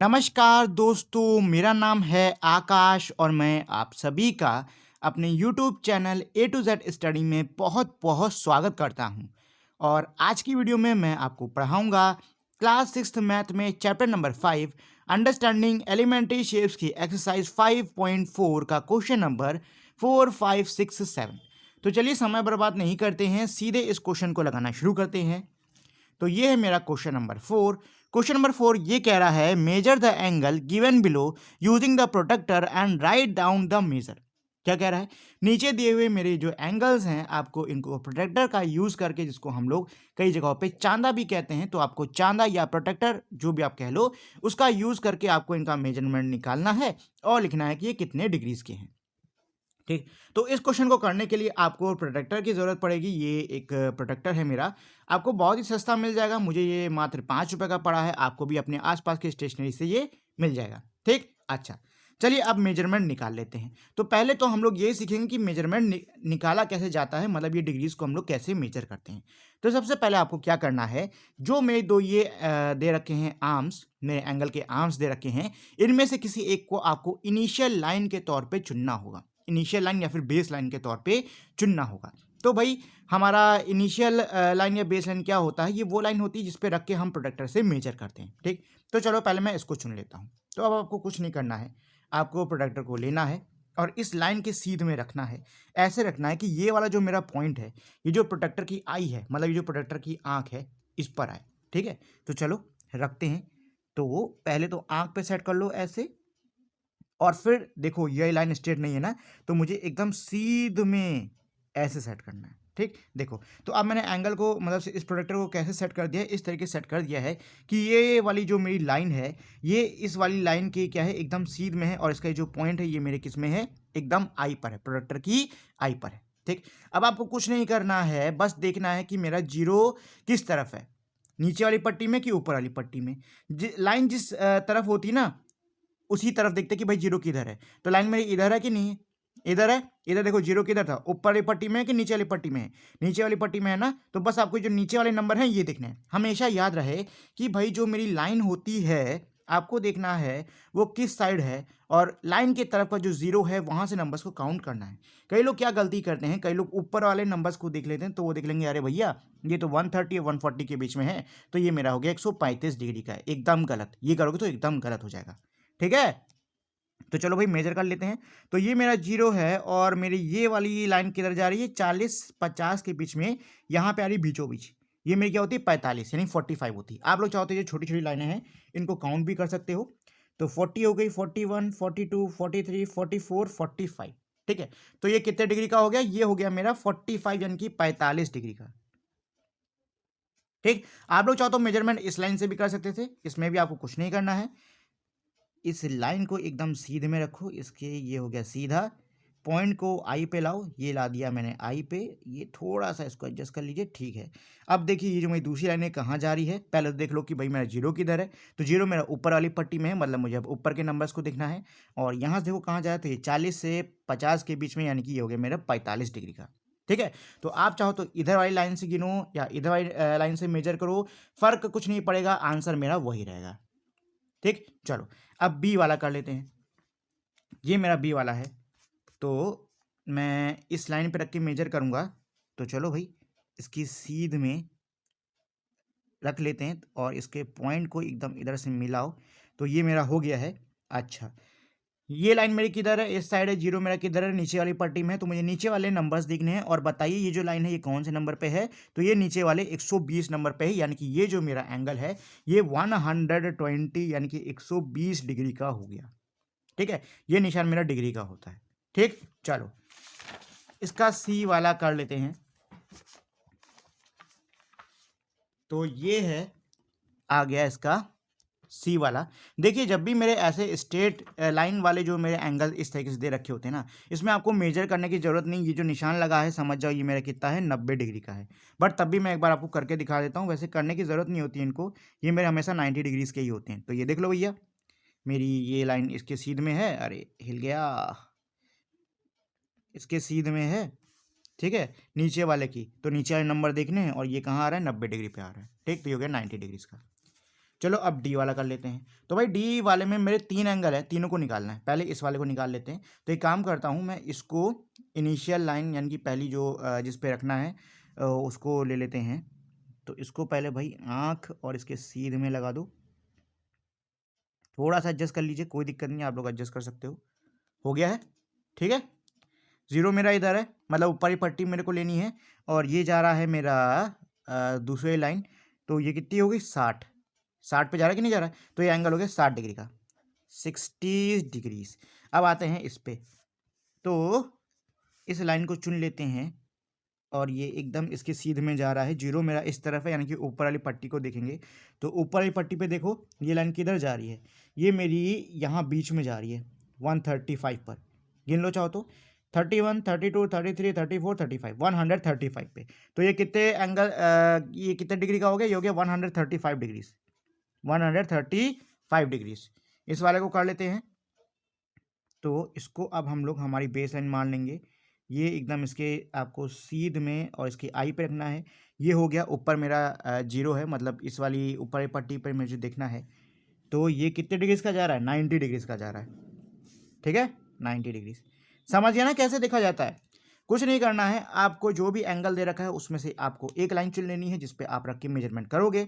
नमस्कार दोस्तों, मेरा नाम है आकाश और मैं आप सभी का अपने YouTube channel A to Z study में बहुत बहुत स्वागत करता हूं। और आज की वीडियो में मैं आपको पढ़ाऊंगा क्लास 6th मैथ में chapter number 5 understanding elementary shapes की एक्सरसाइज 5.4 का क्वेश्चन नंबर 4, 5, 6, 7। तो चलिए समय बर्बाद नहीं करते हैं, सीधे इस क्वेश्चन को लगाना शुरू करते हैं। तो ये है मेरा क्वेश्चन नंबर 4। क्वेश्चन नंबर 4 ये कह रहा है measure the angle given below using the protractor and write down the measure. क्या कह रहा है? नीचे दिए हुए मेरे जो एंगल्स हैं आपको इनको प्रोटेक्टर का यूज करके, जिसको हम लोग कई जगहों पे चांदा भी कहते हैं, तो आपको चांदा या प्रोटेक्टर जो भी आप कह लो उसका यूज करके आपको इनका मेजरमेंट निकालना है और लिखना है कि ये कितने डिग्रीज के हैं। ठीक, तो इस क्वेश्चन को करने के लिए आपको प्रोटेक्टर की ज़रूरत पड़ेगी। ये एक प्रोटेक्टर है मेरा, आपको बहुत ही सस्ता मिल जाएगा। मुझे ये मात्र 5 रुपये का पड़ा है, आपको भी अपने आसपास की स्टेशनरी से ये मिल जाएगा। ठीक, अच्छा, चलिए अब मेजरमेंट निकाल लेते हैं। तो पहले तो हम लोग ये सीखेंगे कि मेजरमेंट निकाला कैसे जाता है, मतलब ये डिग्रीज को हम लोग कैसे मेजर करते हैं। तो सबसे पहले आपको क्या करना है, जो मेरे दो ये दे रखे हैं आर्म्स, मेरे एंगल के आर्म्स दे रखे हैं, इनमें से किसी एक को आपको इनिशियल लाइन के तौर पे चुनना होगा। इनिशियल लाइन या फिर बेस लाइन के तौर पे चुनना होगा। तो भाई हमारा इनिशियल लाइन या बेस लाइन क्या होता है? ये वो लाइन होती है जिस पे रख के हम प्रोटेक्टर से मेजर करते हैं। ठीक, तो चलो पहले मैं इसको चुन लेता हूँ। तो अब आपको कुछ नहीं करना है, आपको प्रोटेक्टर को लेना है और इस लाइन के सीध में रखना है। ऐसे रखना है कि ये वाला जो मेरा पॉइंट है, ये जो प्रोटेक्टर की आई है, मतलब ये जो प्रोटेक्टर की आंख है, इस पर आए। ठीक है, तो चलो रखते हैं। तो पहले तो आंख पे सेट कर लो ऐसे, और फिर देखो ये लाइन स्ट्रेट नहीं है ना, तो मुझे एकदम सीध में ऐसे सेट करना है। ठीक, देखो तो अब मैंने एंगल को, मतलब इस प्रोडक्टर को कैसे सेट कर दिया है, इस तरीके से सेट कर दिया है कि ये वाली जो मेरी लाइन है, ये इस वाली लाइन की क्या है, एकदम सीध में है, और इसका जो पॉइंट है ये मेरे किस में है, एकदम आई पर है, प्रोडक्टर की आई पर है। ठीक, अब आपको कुछ नहीं करना है, बस देखना है कि मेरा जीरो किस तरफ है, नीचे वाली पट्टी में कि ऊपर वाली पट्टी में। लाइन जिस तरफ होती है ना, उसी तरफ देखते कि भाई जीरो किधर है। तो लाइन मेरी इधर है कि नहीं है? इधर है। इधर देखो जीरो किधर था, ऊपर वाली पट्टी में है कि नीचे वाली पट्टी में है? नीचे वाली पट्टी में है ना, तो बस आपको जो नीचे वाले नंबर हैं ये देखने हैं। हमेशा याद रहे कि भाई जो मेरी लाइन होती है, आपको देखना है वो किस साइड है, और लाइन की तरफ का जो जीरो है वहां से नंबर्स को काउंट करना है। कई लोग क्या गलती करते हैं, कई लोग ऊपर वाले नंबर्स को देख लेते हैं, तो वो देख लेंगे अरे भैया ये तो 130 और 140 के बीच में है, तो ये मेरा हो गया 135 डिग्री का है। एकदम गलत, ये करोगे तो एकदम गलत हो जाएगा। ठीक है, तो चलो भाई मेजर कर लेते हैं। तो ये मेरा जीरो है और मेरी ये वाली लाइन किधर जा रही है, 40-50 के बीच में, यहाँ पे आ रही बीचों बीच। ये मेरी क्या होती है, 45 यानी 45 होती है। आप लोग चाहते हो जो छोटी छोटी लाइनें हैं इनको काउंट भी कर सकते हो। तो 40 हो गई, 41, 42, 43, 44, 45। ठीक है, तो ये कितने डिग्री का हो गया, ये हो गया मेरा 45 यानी कि 45 डिग्री का। ठीक, आप लोग चाहो तो मेजरमेंट इस लाइन से भी कर सकते थे, इसमें भी आपको कुछ नहीं करना है। इस लाइन को एकदम सीधे में रखो, इसके ये हो गया सीधा। पॉइंट को आई पे लाओ, ये ला दिया मैंने आई पे, ये थोड़ा सा इसको एडजस्ट कर लीजिए। ठीक है, अब देखिए ये जो मेरी दूसरी लाइन है कहाँ जा रही है, पहले तो देख लो कि भाई मेरा जीरो किधर है। तो जीरो मेरा ऊपर वाली पट्टी में है, मतलब मुझे अब ऊपर के नंबर्स को देखना है। और यहाँ से देखो कहाँ जा रहा है, तो ये 40 से 50 के बीच में, यानी कि ये हो गया मेरा 45 डिग्री का। ठीक है, तो आप चाहो तो इधर वाली लाइन से गिनो या इधर वाली लाइन से मेजर करो, फर्क कुछ नहीं पड़ेगा, आंसर मेरा वही रहेगा। ठीक, चलो अब बी वाला कर लेते हैं। ये मेरा बी वाला है, तो मैं इस लाइन पे रख के मेजर करूंगा। तो चलो भाई इसकी सीध में रख लेते हैं और इसके पॉइंट को एकदम इधर से मिलाओ, तो ये मेरा हो गया है। अच्छा, ये लाइन मेरी किधर है, इस साइड है, जीरो मेरा किधर है, नीचे वाली पट्टी में है। तो मुझे नीचे वाले नंबर्स दिखने हैं, और बताइए ये जो लाइन है ये कौन से नंबर पे है, तो ये नीचे वाले 120 नंबर पे है, यानी कि ये जो मेरा एंगल है ये 120 यानी कि 120 डिग्री का हो गया। ठीक है, ये निशान मेरा डिग्री का होता है। ठीक, चलो इसका सी वाला कर लेते हैं। तो ये है, आ गया इसका सी वाला। देखिए जब भी मेरे ऐसे स्ट्रेट लाइन वाले जो मेरे एंगल इस तरीके से दे रखे होते हैं ना, इसमें आपको मेजर करने की जरूरत नहीं। ये जो निशान लगा है समझ जाओ ये मेरा कितना है, 90 डिग्री का है। बट तब भी मैं एक बार आपको करके दिखा देता हूँ, वैसे करने की जरूरत नहीं होती इनको, ये मेरे हमेशा 90 डिग्रीज के ही होते हैं। तो ये देख लो भैया, मेरी ये लाइन इसके सीध में है, अरे हिल गया, इसके सीध में है। ठीक है, नीचे वाले की, तो नीचे वाले नंबर देखने हैं, और ये कहाँ आ रहा है, 90 डिग्री पे आ रहा है। ठीक, तो ये हो गया 90 डिग्रीज का। चलो अब डी वाला कर लेते हैं। तो भाई डी वाले में मेरे 3 एंगल है, तीनों को निकालना है। पहले इस वाले को निकाल लेते हैं। तो एक काम करता हूँ, मैं इसको इनिशियल लाइन यानी कि पहली जो जिस पे रखना है उसको ले लेते हैं। तो इसको पहले भाई आँख और इसके सीध में लगा दो। थोड़ा सा एडजस्ट कर लीजिए, कोई दिक्कत नहीं है, आप लोग एडजस्ट कर सकते हो गया है, ठीक है। 0 मेरा इधर है, मतलब ऊपर ही पट्टी मेरे को लेनी है, और ये जा रहा है मेरा दूसरी लाइन। तो ये कितनी होगी, 60 पे जा रहा है कि नहीं जा रहा है। तो ये एंगल हो गया 60 डिग्री का, 60 डिग्रीज। अब आते हैं इस पे, तो इस लाइन को चुन लेते हैं और ये एकदम इसके सीध में जा रहा है। 0 मेरा इस तरफ है, यानी कि ऊपर वाली पट्टी को देखेंगे तो ऊपर वाली पट्टी पे देखो ये लाइन किधर जा रही है, ये मेरी यहाँ बीच में जा रही है 135 पर। गिन लो चाहो तो 31, 32, 33, 34, 35, 135 पे। तो ये कितने एंगल ये कितने डिग्री का हो गया, ये हो गया 135 डिग्रीज, 135 डिग्रीज। इस वाले को कर लेते हैं। तो इसको अब हम लोग हमारी बेस लाइन मान लेंगे। ये एकदम इसके आपको सीध में और इसके आई पे रखना है। ये हो गया ऊपर मेरा 0 है, मतलब इस वाली ऊपर वाली पट्टी पर मुझे देखना है। तो ये कितने डिग्रीज का जा रहा है, 90 डिग्रीज का जा रहा है, ठीक है, 90 डिग्रीज। समझ गया ना कैसे देखा जाता है। कुछ नहीं करना है, आपको जो भी एंगल दे रखा है उसमें से आपको एक लाइन चुन लेनी है, जिसपे आप रख के मेजरमेंट करोगे।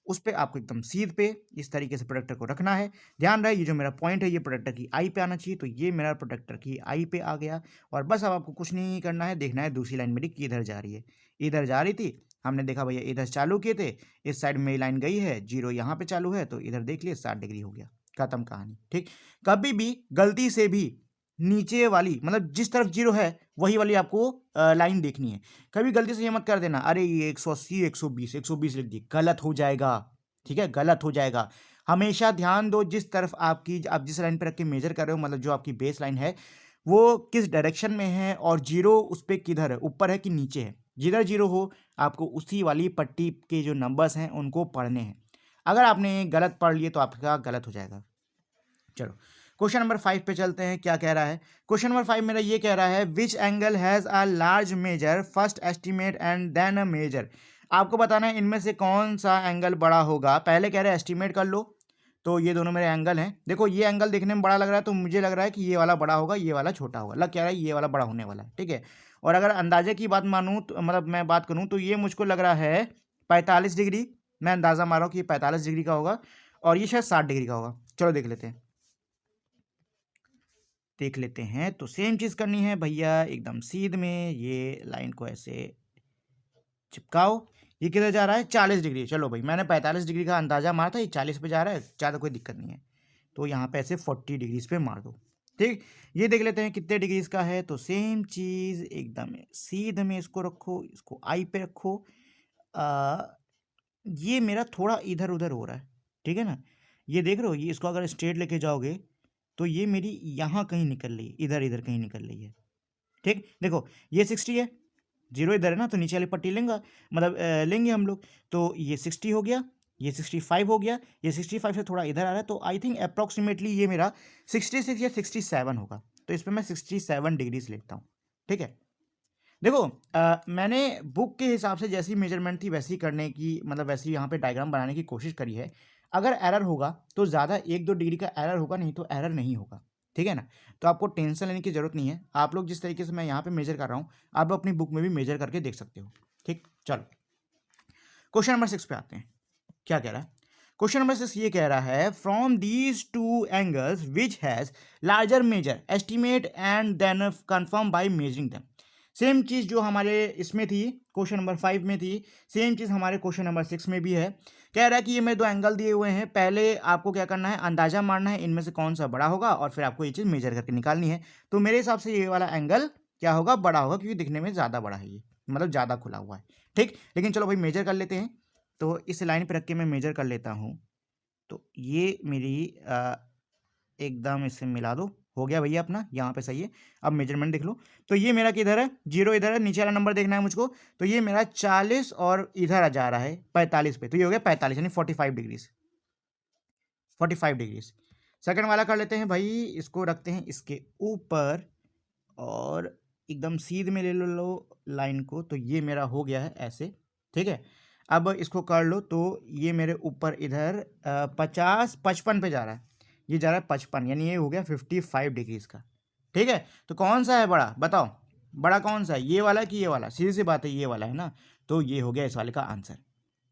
उस पर आपको एकदम सीध पे इस तरीके से प्रोडक्टर को रखना है। ध्यान रहे ये जो मेरा पॉइंट है ये प्रोडक्टर की आई पे आना चाहिए। तो ये मेरा प्रोडक्टर की आई पे आ गया, और बस अब आपको कुछ नहीं करना है, देखना है दूसरी लाइन मेरी किधर जा रही है। इधर जा रही थी, हमने देखा भैया इधर चालू किए थे, इस साइड में लाइन गई है, 0 यहाँ पे चालू है, तो इधर देख लिए 60 डिग्री हो गया, खत्म कहानी, ठीक। कभी भी गलती से भी नीचे वाली, मतलब जिस तरफ 0 है वही वाली आपको लाइन देखनी है। कभी गलती से ये मत कर देना, अरे ये 180, 120, 120 लिख दी, गलत हो जाएगा, ठीक है, गलत हो जाएगा। हमेशा ध्यान दो जिस तरफ आपकी, आप जिस लाइन पर रख के मेजर कर रहे हो, मतलब जो आपकी बेस लाइन है वो किस डायरेक्शन में है, और 0 उस पर किधर है, ऊपर है कि नीचे है। जिधर 0 हो आपको उसी वाली पट्टी के जो नंबर्स हैं उनको पढ़ने हैं। अगर आपने गलत पढ़ लिए तो आपका गलत हो जाएगा। चलो क्वेश्चन नंबर 5 पे चलते हैं, क्या कह रहा है। क्वेश्चन नंबर 5 मेरा ये कह रहा है, which angle has a large measure, first estimate and then a measure. आपको बताना है इनमें से कौन सा एंगल बड़ा होगा। पहले कह रहे हैं एस्टिमेट कर लो, तो ये दोनों मेरे एंगल हैं। देखो ये एंगल देखने में बड़ा लग रहा है, तो मुझे लग रहा है कि ये वाला बड़ा होगा, ये वाला छोटा होगा। लग क्या रहा है, ये वाला बड़ा होने वाला है, ठीक है। और अगर अंदाजे की बात मानूँ तो, मतलब मैं बात करूँ तो ये मुझको लग रहा है 45 डिग्री। मैं अंदाजा मार रहा हूँ कि 45 डिग्री का होगा, और ये शायद 60 डिग्री का होगा। चलो देख लेते हैं। तो सेम चीज़ करनी है भैया, एकदम सीध में ये लाइन को ऐसे चिपकाओ। ये किधर जा रहा है, 40 डिग्री। चलो भाई मैंने 45 डिग्री का अंदाजा मारा था, ये 40 पे जा रहा है, ज़्यादा कोई दिक्कत नहीं है। तो यहाँ पे ऐसे 40 डिग्रीज पे मार दो, ठीक। ये देख लेते हैं कितने डिग्रीज का है। तो सेम चीज़ एकदम सीध में इसको रखो, इसको आई पे रखो। ये मेरा थोड़ा इधर उधर हो रहा है, ठीक है ना। ये देख रहे हो, ये इसको अगर स्ट्रेट लेके जाओगे तो ये मेरी यहाँ कहीं निकल रही है, इधर इधर कहीं निकल रही है, ठीक। देखो ये 60 है, 0 इधर है ना, तो नीचे वाली पट्टी लेंगे, मतलब लेंगे हम लोग। तो ये 60 हो गया, ये 65 हो गया, ये 65 से थोड़ा इधर आ रहा है, तो आई थिंक अप्रॉक्सीमेटली ये मेरा 66 या 67 होगा। तो इस पर मैं 67 डिग्रीज लेता हूँ, ठीक है। देखो मैंने बुक के हिसाब से जैसी मेजरमेंट थी वैसी करने की, मतलब वैसी यहाँ पे डायग्राम बनाने की कोशिश करी है। अगर एरर होगा तो ज़्यादा 1-2 डिग्री का एरर होगा, नहीं तो एरर नहीं होगा, ठीक है ना। तो आपको टेंशन लेने की ज़रूरत नहीं है। आप लोग जिस तरीके से मैं यहाँ पे मेजर कर रहा हूँ, आप लोग अपनी बुक में भी मेजर करके देख सकते हो, ठीक। चलो क्वेश्चन नंबर 6 पे आते हैं, क्या कह रहा है। क्वेश्चन नंबर 6 ये कह रहा है, from these 2 angles which has larger measure, estimate and then confirm by measuring them. Same चीज़ जो हमारे इसमें थी, क्वेश्चन नंबर 5 में थी, सेम चीज़ हमारे क्वेश्चन नंबर 6 में भी है। कह रहा है कि ये मेरे 2 एंगल दिए हुए हैं, पहले आपको क्या करना है, अंदाजा मारना है इनमें से कौन सा बड़ा होगा, और फिर आपको ये चीज़ मेजर करके निकालनी है। तो मेरे हिसाब से ये वाला एंगल क्या होगा, बड़ा होगा, क्योंकि दिखने में ज़्यादा बड़ा है, ये मतलब ज़्यादा खुला हुआ है, ठीक। लेकिन चलो भाई मेजर कर लेते हैं। तो इस लाइन पर रख के मैं मेजर कर लेता हूँ। तो ये मेरी एकदम इससे मिला दो, हो गया भैया अपना, यहाँ पे सही है। अब मेजरमेंट देख लो, तो ये मेरा किधर है, 0 इधर है, नीचे वाला नंबर देखना है मुझको। तो ये मेरा 40 और इधर आ जा रहा है 45 पे, तो ये हो गया 45 यानी 45 डिग्रीज, 45 डिग्रीज। सेकंड वाला कर लेते हैं भाई, इसको रखते हैं इसके ऊपर और एकदम सीध में ले लो लाइन को। तो ये मेरा हो गया है ऐसे, ठीक है। अब इसको कर लो तो ये मेरे ऊपर इधर 55 पे जा रहा है, ये जा रहा है 55, यानी ये हो गया 55 डिग्रीज का। ठीक है, तो कौन सा है बड़ा, बताओ बड़ा कौन सा है, ये वाला कि ये वाला? सीधी सी बात है, ये वाला है ना, तो ये हो गया इस वाले का आंसर।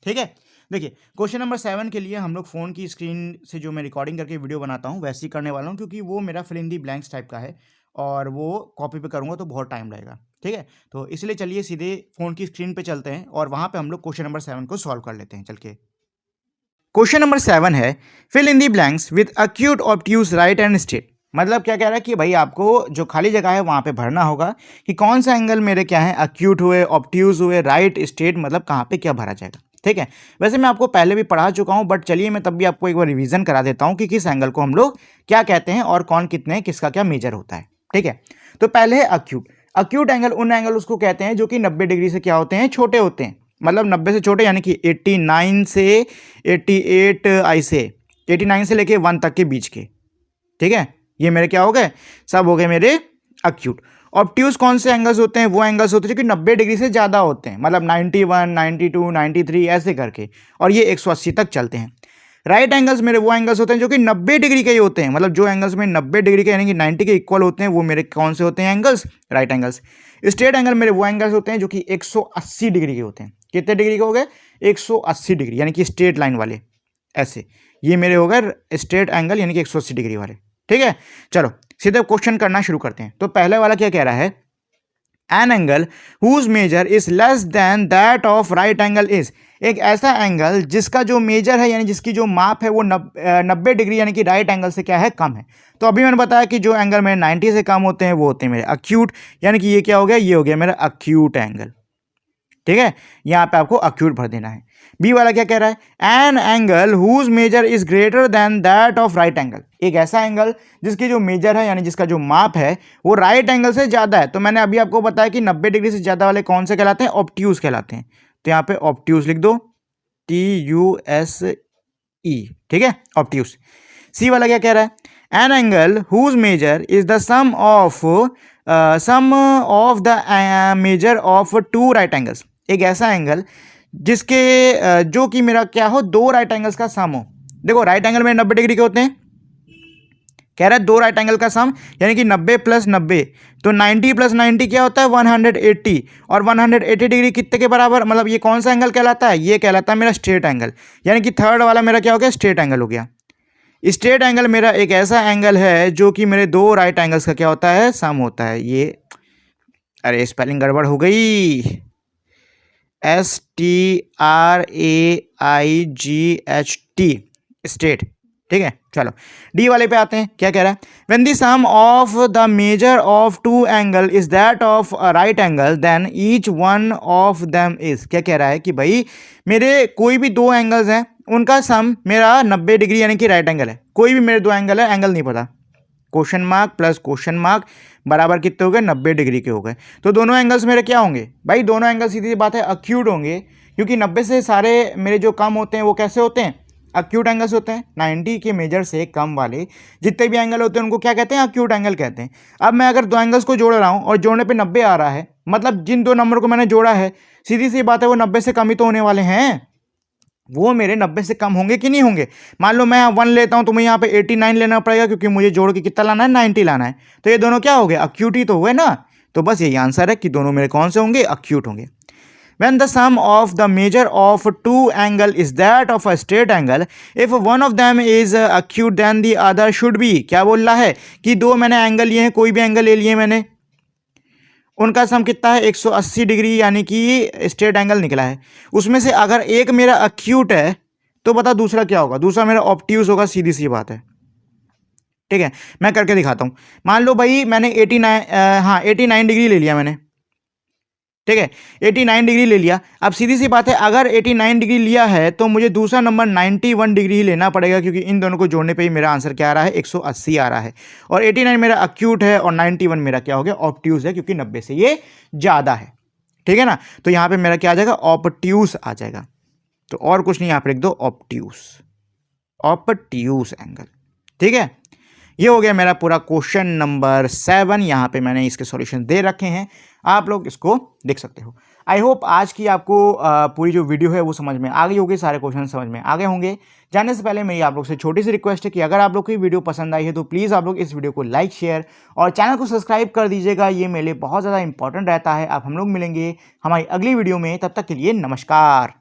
ठीक है, देखिए क्वेश्चन नंबर 7 के लिए हम लोग फ़ोन की स्क्रीन से जो मैं रिकॉर्डिंग करके वीडियो बनाता हूँ वैसे ही करने वाला हूँ, क्योंकि वो मेरा fill in the blanks type का है और वो कॉपी पे करूँगा तो बहुत टाइम लगेगा। ठीक है, तो इसलिए चलिए सीधे फ़ोन की स्क्रीन पे चलते हैं और वहाँ पे हम लोग क्वेश्चन नंबर 7 को सॉल्व कर लेते हैं। चल के क्वेश्चन नंबर 7 है, fill in the blanks with acute obtuse right and straight. मतलब क्या कह रहा है कि भाई आपको जो खाली जगह है वहाँ पे भरना होगा कि कौन सा एंगल मेरे क्या है, अक्यूट हुए, ऑब्ट्यूज हुए, राइट, स्ट्रेट, मतलब कहाँ पे क्या भरा जाएगा। ठीक है, वैसे मैं आपको पहले भी पढ़ा चुका हूँ, बट चलिए मैं तब भी आपको एक बार रिवीजन करा देता हूँ कि किस एंगल को हम लोग क्या कहते हैं और कौन कितने किसका क्या मेजर होता है। ठीक है, तो पहले है अक्यूट। अक्यूट एंगल उन एंगल उसको कहते हैं जो कि 90 डिग्री से क्या होते हैं, छोटे होते हैं, मतलब 90 से छोटे, यानी कि 89 से 88 ऐसे 89 से लेके 1 तक के बीच के। ठीक है, ये मेरे क्या हो गए, सब हो गए मेरे अक्यूट। ऑब्ट्यूज कौन से एंगल्स होते हैं, वो एंगल्स होते हैं जो कि 90 डिग्री से ज़्यादा होते हैं, मतलब 91, 92, 93 ऐसे करके, और ये 180 तक चलते हैं। राइट एंगल्स मेरे वो एंगल्स होते हैं जो कि 90 डिग्री के ही होते हैं, मतलब जो एंगल्स में 90 डिग्री के यानी कि 90 के इक्वल होते हैं वो मेरे कौन से होते हैं angles, right angles. Straight angle मेरे वो एंगल्स होते हैं जो कि 180 डिग्री के होते हैं। कितने डिग्री के हो गए, 180 डिग्री, यानी कि स्ट्रेट लाइन वाले ऐसे, ये मेरे हो गए स्ट्रेट एंगल यानी कि 180 डिग्री वाले। ठीक है, चलो सीधे क्वेश्चन करना शुरू करते हैं। तो पहले वाला क्या कह रहा है, an angle whose measure is less than that of right angle is. एक ऐसा एंगल जिसका जो मेजर है यानी जिसकी जो माप है वो 90 डिग्री यानी कि राइट एंगल से क्या है, कम है। तो अभी मैंने बताया कि जो एंगल मेरे 90 से कम होते हैं वो होते हैं मेरे अक्यूट, यानी कि ये क्या हो गया, ये हो गया मेरा अक्यूट एंगल। ठीक है, यहाँ पे आपको अक्यूट भर देना है। बी वाला क्या कह रहा है, an angle whose measure is greater than that of right angle. एक ऐसा एंगल जिसकी जो मेजर है यानी जिसका जो माप है वो राइट एंगल से ज्यादा है। तो मैंने अभी आपको बताया कि 90 डिग्री से ज्यादा वाले कौन से कहलाते हैं, ऑब्ट्यूज कहलाते हैं। तो यहाँ पे ऑब्ट्यूज लिख दो, TUSE। ठीक है, ऑब्ट्यूज। सी वाला क्या कह रहा है, an angle whose measure is the sum of the measure of two right angles. एक ऐसा एंगल जिसके जो कि मेरा क्या हो, दो राइट एंगल्स का सम हो। देखो राइट एंगल में 90 डिग्री के होते हैं, कह रहा है दो राइट एंगल का सम, यानी कि 90 प्लस 90, तो 90 प्लस 90 क्या होता है, 180, और 180 डिग्री कितने के बराबर, मतलब ये कौन सा एंगल कहलाता है, ये कहलाता है मेरा स्ट्रेट एंगल, यानी कि थर्ड वाला मेरा क्या हो गया, स्ट्रेट एंगल हो गया। स्ट्रेट एंगल मेरा एक ऐसा एंगल है जो कि मेरे दो राइट एंगल्स का क्या होता है, सम होता है। ये अरे स्पेलिंग गड़बड़ हो गई, STRAIGHT, स्ट्रेट। ठीक है, चलो डी वाले पे आते हैं। क्या कह रहा है, when the sum of the measure of two angle is that of a right angle then each one of them is. क्या कह रहा है कि भाई मेरे कोई भी दो एंगल्स हैं उनका सम मेरा 90 डिग्री यानी कि राइट एंगल है। कोई भी मेरे दो एंगल है, एंगल नहीं पता, question mark plus question mark बराबर कितने हो गए, 90 डिग्री के हो गए। तो दोनों एंगल्स मेरे क्या होंगे भाई, दोनों एंगल सीधी बात है अक्यूट होंगे, क्योंकि 90 से सारे मेरे जो कम होते हैं वो कैसे होते हैं, अक्यूट एंगल्स होते हैं। 90 के मेजर से कम वाले जितने भी एंगल होते हैं उनको क्या कहते हैं, अक्यूट एंगल कहते हैं। अब मैं अगर दो एंगल्स को जोड़ रहा हूँ और जोड़ने पे 90 आ रहा है, मतलब जिन दो नंबर को मैंने जोड़ा है सीधी सी बात है वो 90 से कम ही तो होने वाले हैं, वो मेरे 90 से कम होंगे कि नहीं होंगे। मान लो मैं यहाँ 1 लेता हूँ तो मुझे यहाँ पे 89 लेना पड़ेगा, क्योंकि मुझे जोड़ के कितना लाना है, 90 लाना है। तो ये दोनों क्या हो गए, अक्यूट ही तो हुए ना। तो बस यही आंसर है कि दोनों मेरे कौन से होंगे, अक्यूट होंगे। When the sum of the measure of two angle is that of a straight angle, if one of them is acute then the other should be। क्या बोल रहा है कि दो मैंने एंगल लिए हैं, कोई भी एंगल ले लिए मैंने, उनका सम कितना है, 180 डिग्री यानी कि स्ट्रेट एंगल निकला है। उसमें से अगर एक मेरा अक्यूट है तो बता दूसरा क्या होगा, दूसरा मेरा ऑब्ट्यूज होगा, सीधी सी बात है। ठीक है, मैं करके दिखाता हूँ। मान लो भाई मैंने 89 डिग्री ले लिया मैंने, ठीक है 89 डिग्री ले लिया। अब सीधी सी बात है अगर 89 डिग्री लिया है तो मुझे दूसरा नंबर 91 डिग्री ही लेना पड़ेगा, क्योंकि इन दोनों को जोड़ने पे ही मेरा आंसर क्या आ रहा है, 180 आ रहा है। और 89 मेरा अक्यूट है और 91 मेरा क्या हो गया, ऑब्ट्यूज है, क्योंकि 90 से ये ज़्यादा है। ठीक है ना, तो यहाँ पे मेरा क्या आ जाएगा, ऑब्ट्यूज आ जाएगा। तो और कुछ नहीं, यहाँ पे लिख दो ऑब्ट्यूज, ऑब्ट्यूज एंगल। ठीक है, ये हो गया मेरा पूरा क्वेश्चन नंबर 7। यहाँ पे मैंने इसके सॉल्यूशन दे रखे हैं, आप लोग इसको देख सकते हो। आई होप आज की आपको पूरी जो वीडियो है वो समझ में आ गई होगी, सारे क्वेश्चन समझ में आ गए होंगे। जानने से पहले मेरी आप लोग से छोटी सी रिक्वेस्ट है कि अगर आप लोग को ये वीडियो पसंद आई है तो प्लीज़ आप लोग इस वीडियो को लाइक शेयर और चैनल को सब्सक्राइब कर दीजिएगा। ये मेरे लिए बहुत ज़्यादा इंपॉर्टेंट रहता है। अब हम लोग मिलेंगे हमारी अगली वीडियो में, तब तक के लिए नमस्कार।